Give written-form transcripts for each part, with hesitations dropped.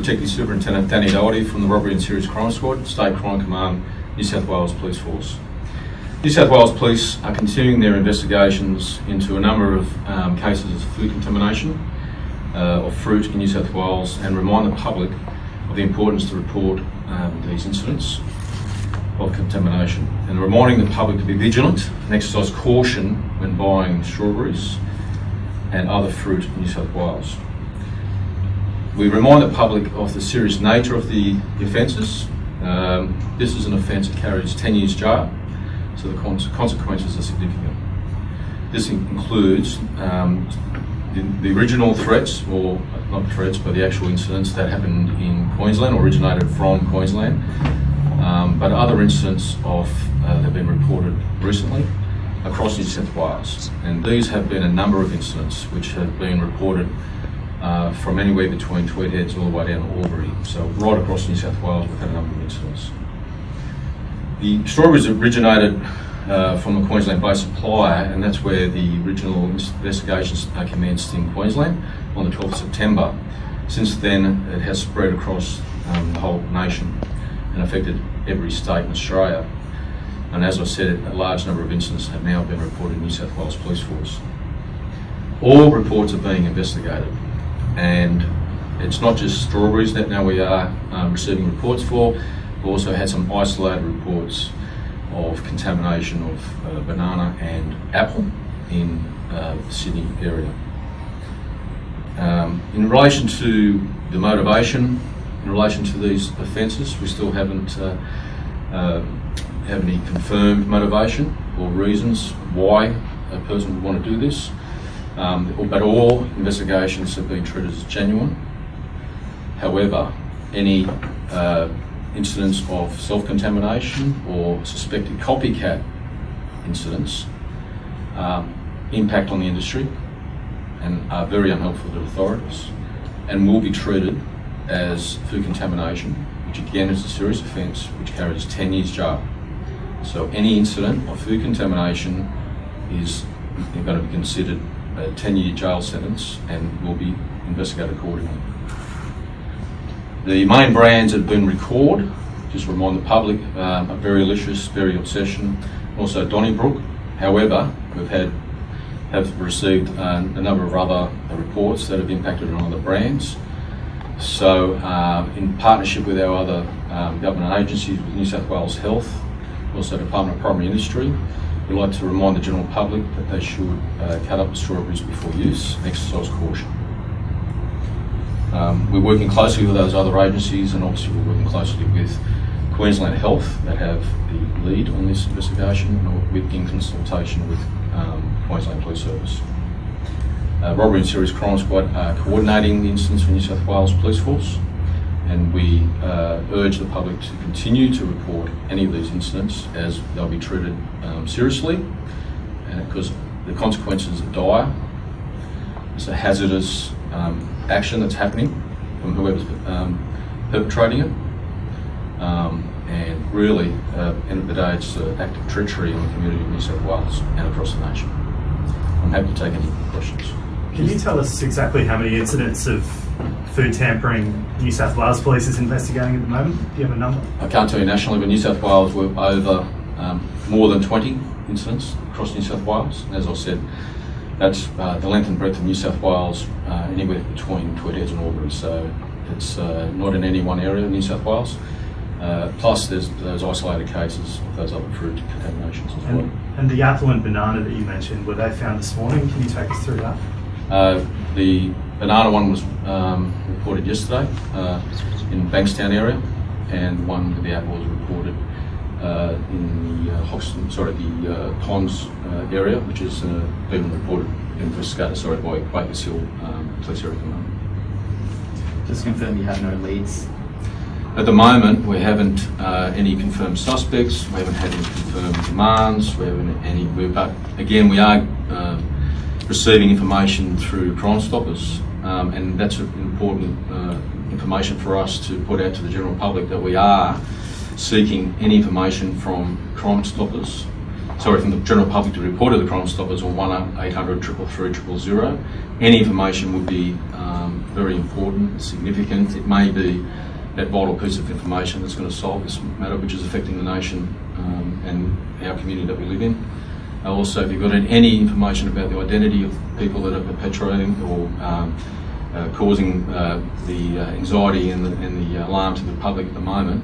Detective Superintendent Danny Doherty from the Robbery and Serious Crime Squad, State Crime Command, New South Wales Police Force. New South Wales Police are continuing their investigations into a number of cases of food contamination of fruit in New South Wales, and remind the public of the importance to report these incidents of contamination, and reminding the public to be vigilant and exercise caution when buying strawberries and other fruit in New South Wales. We remind the public of the serious nature of the offences. This is an offence that carries 10 years jail, so the consequences are significant. This includes the original threats, or not threats, but the actual incidents that happened in Queensland, or originated from Queensland, but other incidents that have been reported recently across New South Wales. And these have been a number of incidents which have been reported from anywhere between Tweed Heads all the way down to Albury. So right across New South Wales we've had a number of incidents. The strawberries originated from a Queensland-based supplier, and that's where the original investigations commenced in Queensland on the 12th of September. Since then it has spread across the whole nation and affected every state in Australia. And as I said, a large number of incidents have now been reported in New South Wales Police Force. All reports are being investigated, and it's not just strawberries that now we are receiving reports for. We've also had some isolated reports of contamination of banana and apple in the Sydney area. In relation to the motivation, in relation to these offences, we still haven't have any confirmed motivation or reasons why a person would want to do this, but all investigations have been treated as genuine. However, any incidents of self-contamination or suspected copycat incidents impact on the industry and are very unhelpful to authorities, and will be treated as food contamination, which again is a serious offence which carries 10 years jail. So any incident of food contamination is going to be considered a 10-year jail sentence and will be investigated accordingly. The main brands that have been recalled, just remind the public, are Very Delicious, Berry Obsession, also Donnybrook. However, have received a number of other reports that have impacted on other brands. So in partnership with our other government agencies, with New South Wales Health, also Department of Primary Industry, we'd like to remind the general public that they should cut up the strawberries before use and exercise caution. We're working closely with those other agencies, and obviously we're working closely with Queensland Health that have the lead on this investigation, in consultation with Queensland Police Service. Robbery and Serious Crime Squad are coordinating the incidents for New South Wales Police Force, and we urge the public to continue to report any of these incidents, as they'll be treated seriously, and because the consequences are dire. It's a hazardous action that's happening from whoever's perpetrating it, and really, end of the day, it's an act of treachery in the community of New South Wales and across the nation. I'm happy to take any questions. Can you tell us exactly how many incidents of food tampering New South Wales Police is investigating at the moment? Do you have a number? I can't tell you nationally, but New South Wales, we're over more than 20 incidents across New South Wales. As I said, that's the length and breadth of New South Wales, anywhere between Tweed Heads and Albury. So it's not in any one area of New South Wales. Plus there's those isolated cases of those other fruit contaminations as well. And the apple and banana that you mentioned, were they found this morning? Can you take us through that? The banana one was reported yesterday in Bankstown area, and one with the apple was reported in the Ponds area, which has been reported investigated by Quakers Hill Police Area Command. Just confirm you have no leads. At the moment, we haven't any confirmed suspects. We haven't had any confirmed demands. We haven't any. But again, we are receiving information through Crime Stoppers, and that's important information for us to put out to the general public, that we are seeking any information from Crime Stoppers from the general public to report to the Crime Stoppers on 1800 333 000. Any information would be very important, significant. It may be that vital piece of information that's going to solve this matter, which is affecting the nation and our community that we live in. Also, if you've got any information about the identity of people that are perpetrating or causing the anxiety and the alarm to the public at the moment,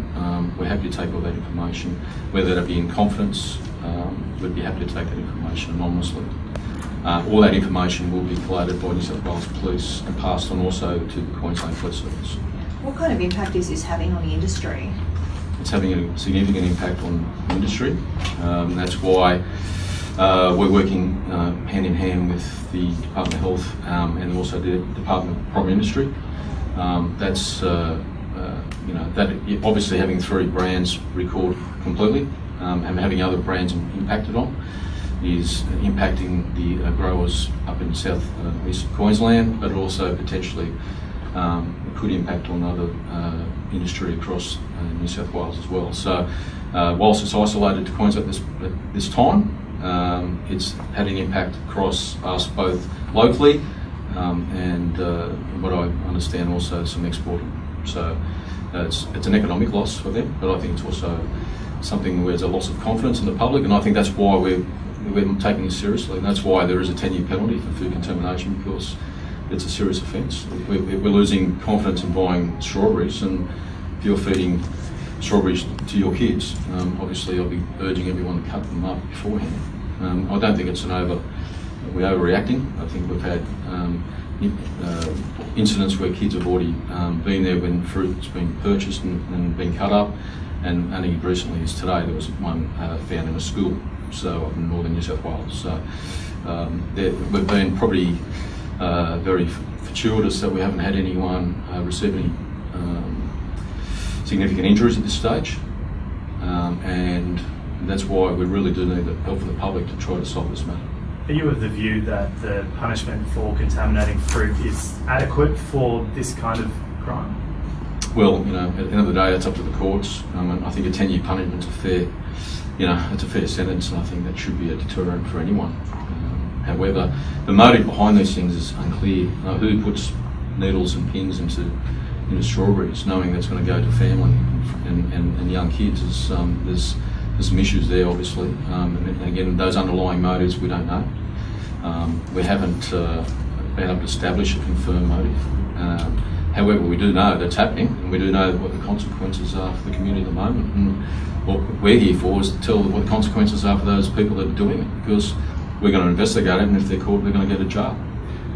we're happy to take all that information, whether that be in confidence. We'd be happy to take that information anonymously. All that information will be collated by New South Wales Police and passed on also to the Queensland Police Service. What kind of impact is this having on the industry? It's having a significant impact on the industry. That's why we're working hand in hand with the Department of Health and also the Department of Primary Industry. That's that obviously having 3 brands record completely and having other brands impacted on is impacting the growers up in South East Queensland, but also potentially could impact on other industry across New South Wales as well. So whilst it's isolated to Queensland at this time, it's had an impact across us both locally and what I understand also some exporting. So it's an economic loss for them, but I think it's also something where there's a loss of confidence in the public, and I think that's why we're taking this seriously, and that's why there is a 10-year penalty for food contamination, because it's a serious offence. We're losing confidence in buying strawberries, and if you're feeding strawberries to your kids, obviously I'll be urging everyone to cut them up beforehand. I don't think it's we're overreacting. I think we've had incidents where kids have already been there when fruit's been purchased and been cut up, and only recently as today there was one found in a school, so up in northern New South Wales. So we've been probably very fortuitous that we haven't had anyone receive any significant injuries at this stage, and that's why we really do need the help of the public to try to solve this matter. Are you of the view that the punishment for contaminating fruit is adequate for this kind of crime? Well, at the end of the day, it's up to the courts. I think a 10-year punishment's it's a fair sentence, and I think that should be a deterrent for anyone. However, the motive behind these things is unclear. Who puts needles and pins into strawberries, knowing that's going to go to family and young kids? There's some issues there, obviously. And again, those underlying motives, we don't know. We haven't been able to establish a confirmed motive. However, we do know that's happening, and we do know what the consequences are for the community at the moment. And what we're here for is to tell what the consequences are for those people that are doing it, because we're going to investigate it, and if they're caught, they're going to go to jail.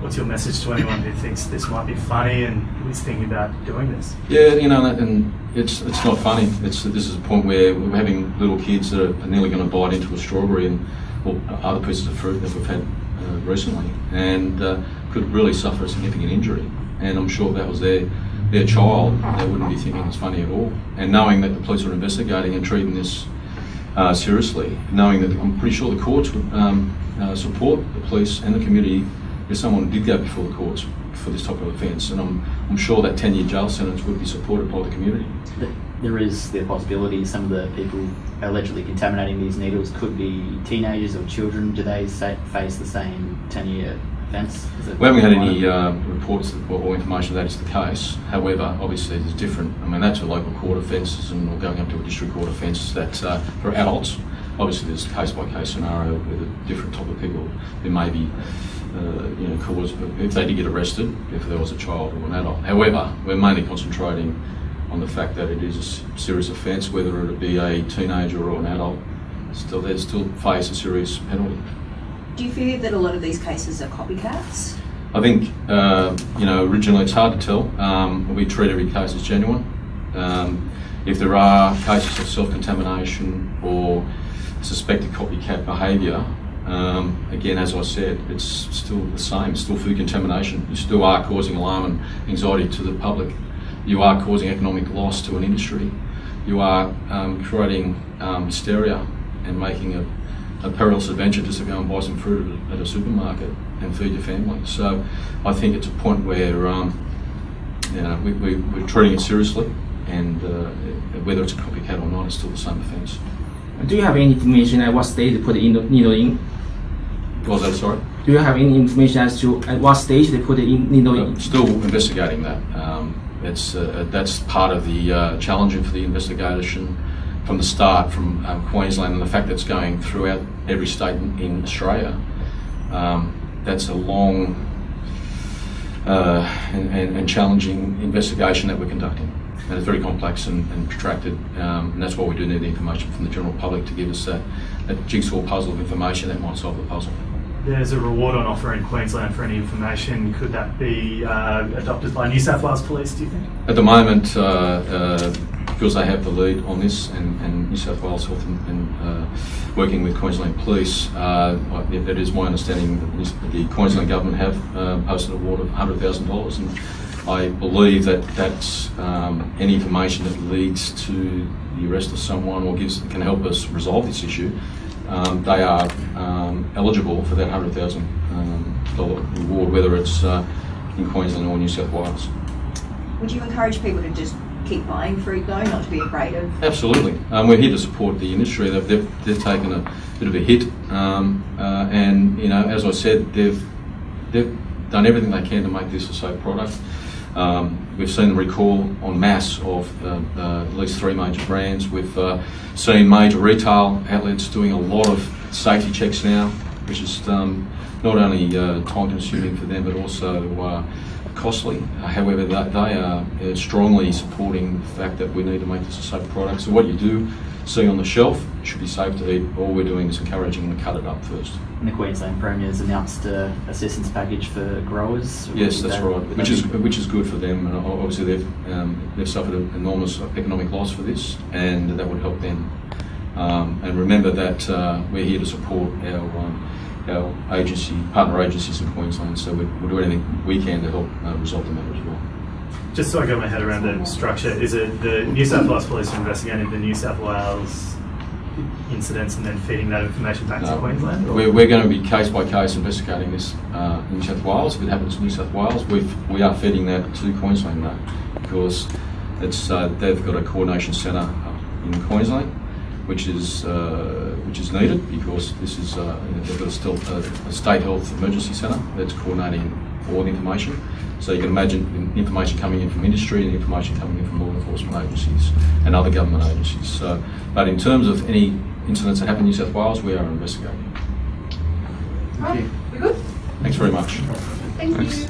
What's your message to anyone who thinks this might be funny and is thinking about doing this? Yeah, and it's not funny. This is a point where we're having little kids that are nearly going to bite into a strawberry or other pieces of fruit that we've had recently, and could really suffer a significant injury. And I'm sure if that was their child, they wouldn't be thinking it's funny at all. And knowing that the police are investigating and treating this seriously, knowing that I'm pretty sure the courts would support the police and the community if someone did go before the courts for this type of offence, and I'm sure that 10-year jail sentence would be supported by the community. There is the possibility some of the people allegedly contaminating these needles could be teenagers or children. Do they face the same 10-year offence? We haven't had any reports or information that is the case. However, obviously there's different. That's for local court offences or going up to a district court offence. That's for adults. Obviously there's a case-by-case scenario with a different type of people who may be cause if they did get arrested, if there was a child or an adult. However, we're mainly concentrating on the fact that it is a serious offence, whether it be a teenager or an adult. They still face a serious penalty. Do you fear that a lot of these cases are copycats? I think originally it's hard to tell. We treat every case as genuine. If there are cases of self-contamination or suspected copycat behaviour, again, as I said, it's still the same. It's still food contamination. You still are causing alarm and anxiety to the public. You are causing economic loss to an industry. You are creating hysteria and making a perilous adventure just to go and buy some fruit at a supermarket and feed your family. So I think it's a point where we're treating it seriously, and whether it's a copycat or not, it's still the same offence. Do you have any information at what stage they put the needle in? Was that sorry? Do you have any information as to at what stage they put the needle in? Still investigating that. That's part of the challenge for the investigation from the start, from Queensland, and the fact that it's going throughout every state in Australia. That's a long and challenging investigation that we're conducting. And it's very complex and protracted, and that's why we do need the information from the general public to give us that jigsaw puzzle of information that might solve the puzzle. There's a reward on offer in Queensland for any information. Could that be adopted by New South Wales Police, do you think? At the moment, because they have the lead on this, and New South Wales Health and working with Queensland Police, it is my understanding that the Queensland government have posted an award of $100,000, and I believe that that's any information that leads to the arrest of someone or can help us resolve this issue. They are eligible for that $100,000 reward, whether it's in Queensland or New South Wales. Would you encourage people to just keep buying fruit though, not to be afraid of? Absolutely. We're here to support the industry. They've taken a bit of a hit, and as I said, they've done everything they can to make this a safe product. We've seen the recall en masse of at least 3 major brands. We've seen major retail outlets doing a lot of safety checks now, which is not only time consuming for them but also costly. However, they are strongly supporting the fact that we need to make this a safe product. So what you do see on the shelf should be safe to eat. All we're doing is encouraging them to cut it up first. And the Queensland Premier's announced an assistance package for growers. Yes, that's right. Which is good for them, and obviously they've suffered an enormous economic loss for this, and that would help them. And remember that we're here to support our partner agencies in Queensland, so we'll do anything we can to help resolve the matter as well. Just so I get my head around the structure, is it the New South Wales Police investigating the New South Wales incidents and then feeding that information back to Queensland? We're going to be case by case investigating this in New South Wales. If it happens in New South Wales, we are feeding that to Queensland now, because they've got a coordination centre in Queensland, which is needed, because this is they've got a state health emergency centre that's coordinating all the information. So you can imagine information coming in from industry and information coming in from law enforcement agencies and other government agencies. But in terms of any incidents that happen in New South Wales, we are investigating. Right, we good? Thanks very much. Thank you.